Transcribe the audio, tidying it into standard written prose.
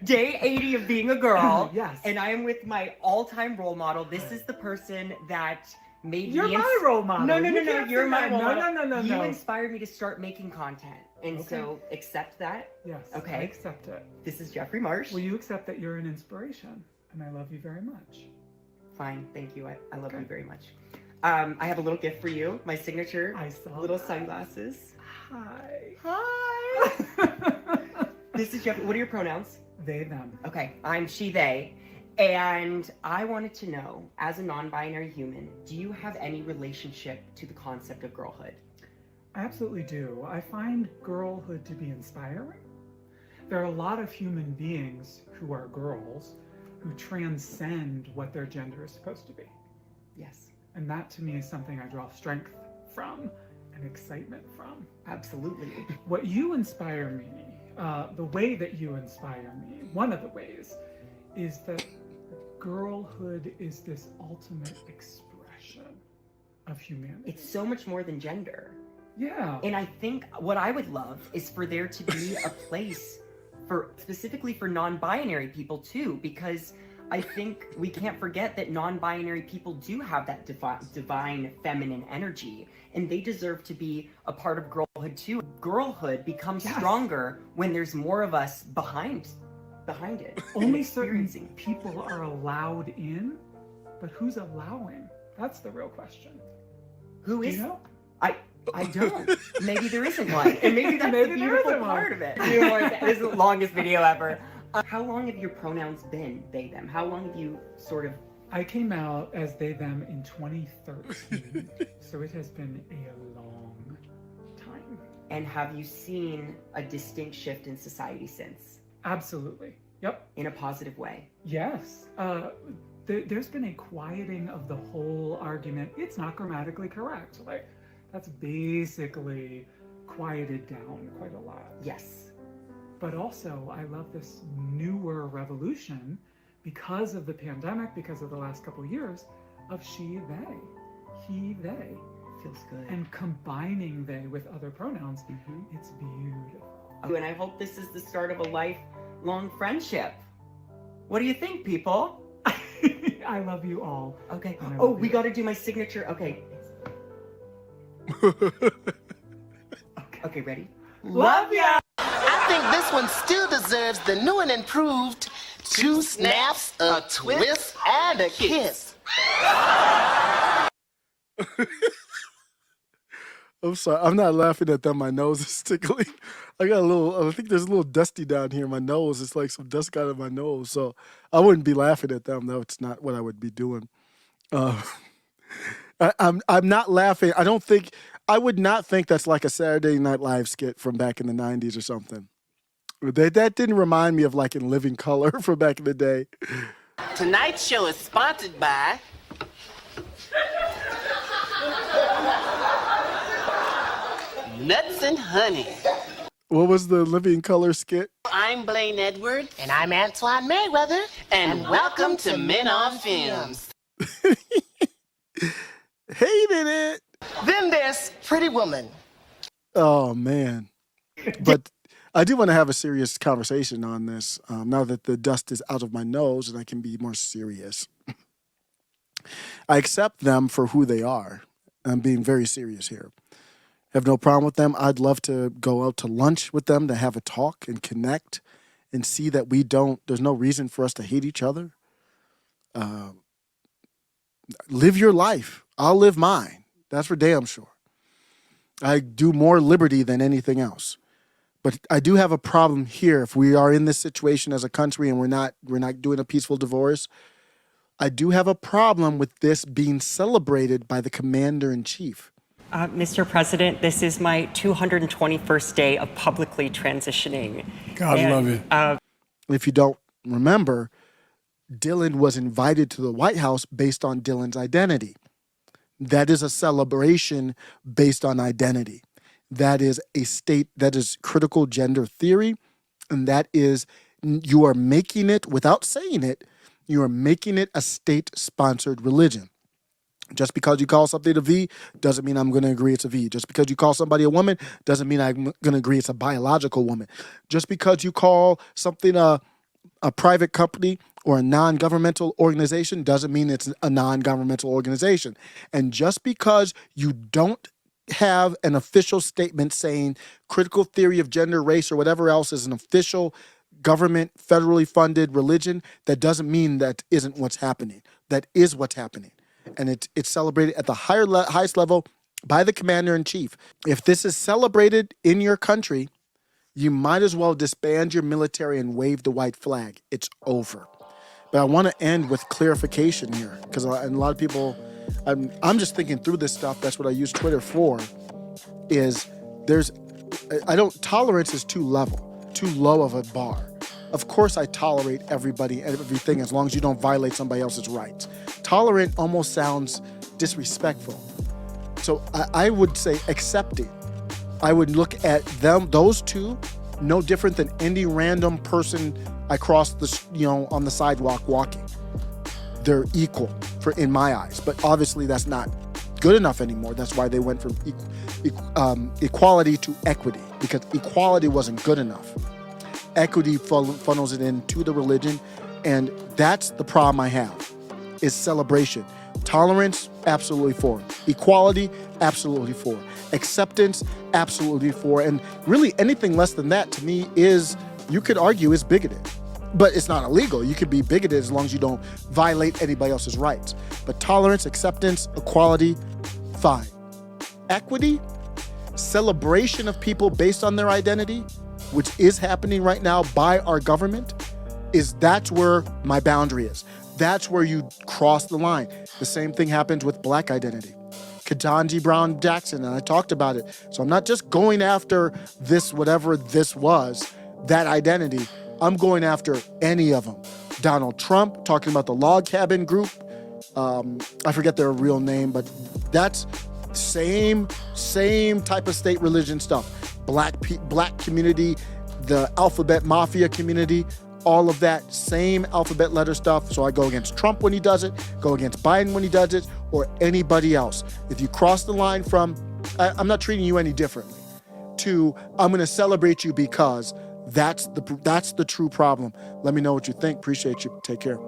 Day 80 of being a girl. Yes. And I am with my all-time role model. This is the person that made You're me... my role model. No, You you're my that. role model. No. You inspired me to start making content. And Okay. so, accept that. Yes, Okay. I accept it. This is Jeffrey Marsh. Will you accept that you're an inspiration? And I love you very much. Fine, thank you. I love you very much. I have a little gift for you. My signature. I saw little that. sunglasses. Hi. Hi. This is Jeffrey. What are your pronouns? They, them. Okay, I'm she, they. And I wanted to know, as a non-binary human, do you have any relationship to the concept of girlhood? I absolutely do. I find girlhood to be inspiring. There are a lot of human beings who are girls who transcend what their gender is supposed to be. Yes. And that to me is something I draw strength from and excitement from. Absolutely. What you inspire me, the way that you inspire me, one of the ways, is that girlhood is this ultimate expression of humanity. It's so much more than gender. Yeah. And I think what I would love is for there to be a place for specifically for non-binary people too, because I think we can't forget that non-binary people do have that divine feminine energy, and they deserve to be a part of girlhood too. Girlhood becomes stronger when there's more of us behind it. Only certain people are allowed in, but who's allowing? That's the real question. Who is? Do you know? I don't. Maybe there isn't one. And maybe that's the beautiful part of it. You know, this is the longest video ever. How long have your pronouns been they, them? How long have you sort of... I came out as they, them in 2013. So it has been a long time. And have you seen a distinct shift in society since? Absolutely. Yep. In a positive way? Yes. There's been a quieting of the whole argument. It's not grammatically correct. Like, that's basically quieted down quite a lot. Yes. But also, I love this newer revolution because of the pandemic, because of the last couple of years, of she, they, he, they. Feels good. And combining they with other pronouns, it's beautiful. And I hope this is the start of a lifelong friendship. What do you think, people? I love you all. Okay. Oh, we got to do my signature. Okay. Okay, ready? Love ya! I think this one still deserves the new and improved 2 snaps, a twist, and a kiss. I'm sorry. I'm not laughing at them. My nose is tickling. I think there's a little dusty down here in my nose. It's like some dust got in my nose. So I wouldn't be laughing at them. That's not what I would be doing. I'm not laughing. I would not think that's like a Saturday Night Live skit from back in the 90s or something. That didn't remind me of like In Living Color from back in the day. Tonight's show is sponsored by Nuts and Honey. What was the Living Color skit? I'm Blaine Edwards. And I'm Antoine Mayweather. And welcome to Men on Films. Hated it. Then there's Pretty Woman. Oh, man. But I do want to have a serious conversation on this now that the dust is out of my nose and I can be more serious. I accept them for who they are. I'm being very serious here. Have no problem with them. I'd love to go out to lunch with them to have a talk and connect and see that there's no reason for us to hate each other. Live your life. I'll live mine. That's for damn sure. I do more liberty than anything else. But I do have a problem here. If we are in this situation as a country and we're not doing a peaceful divorce, I do have a problem with this being celebrated by the commander-in-chief. Mr. President, this is my 221st day of publicly transitioning. God love it. If you don't remember, Dylan was invited to the White House based on Dylan's identity. That is a celebration based on identity. That is critical gender theory, and that is, you are making it, without saying it, you are making it a state-sponsored religion. Just because you call something a V doesn't mean I'm going to agree it's a V. Just because you call somebody a woman doesn't mean I'm going to agree it's a biological woman. Just because you call something a a private company or a non-governmental organization doesn't mean it's a non-governmental organization. And just because you don't have an official statement saying critical theory of gender, race, or whatever else is an official government, federally funded religion, that doesn't mean that isn't what's happening. That is what's happening. And it's celebrated at the highest level by the commander-in-chief. If this is celebrated in your country, you might as well disband your military and wave the white flag. It's over. But I want to end with clarification here, because a lot of people, I'm just thinking through this stuff. That's what I use Twitter for. Tolerance is too low of a bar. Of course, I tolerate everybody and everything as long as you don't violate somebody else's rights. Tolerant almost sounds disrespectful. So I would say accepting. I would look at those two, no different than any random person I cross on the sidewalk walking. They're equal in my eyes, but obviously that's not good enough anymore. That's why they went from equality to equity, because equality wasn't good enough. Equity funnels it into the religion, and that's the problem I have, is celebration. Tolerance, absolutely for. Equality, absolutely for. Acceptance, absolutely for. And really anything less than that, to me, you could argue is bigoted. But it's not illegal. You could be bigoted as long as you don't violate anybody else's rights. But tolerance, acceptance, equality, fine. Equity, celebration of people based on their identity, which is happening right now by our government, that's where my boundary is. That's where you cross the line. The same thing happens with Black identity. Ketanji Brown Jackson, and I talked about it. So I'm not just going after this, whatever this was, that identity. I'm going after any of them. Donald Trump, talking about the log cabin group. I forget their real name, but that's same type of state religion stuff. Black community, the alphabet mafia community, all of that same alphabet letter stuff. So I go against Trump when he does it, go against Biden when he does it, or anybody else. If you cross the line from, I'm not treating you any differently, to I'm going to celebrate you because that's the true problem. Let me know what you think. Appreciate you. Take care.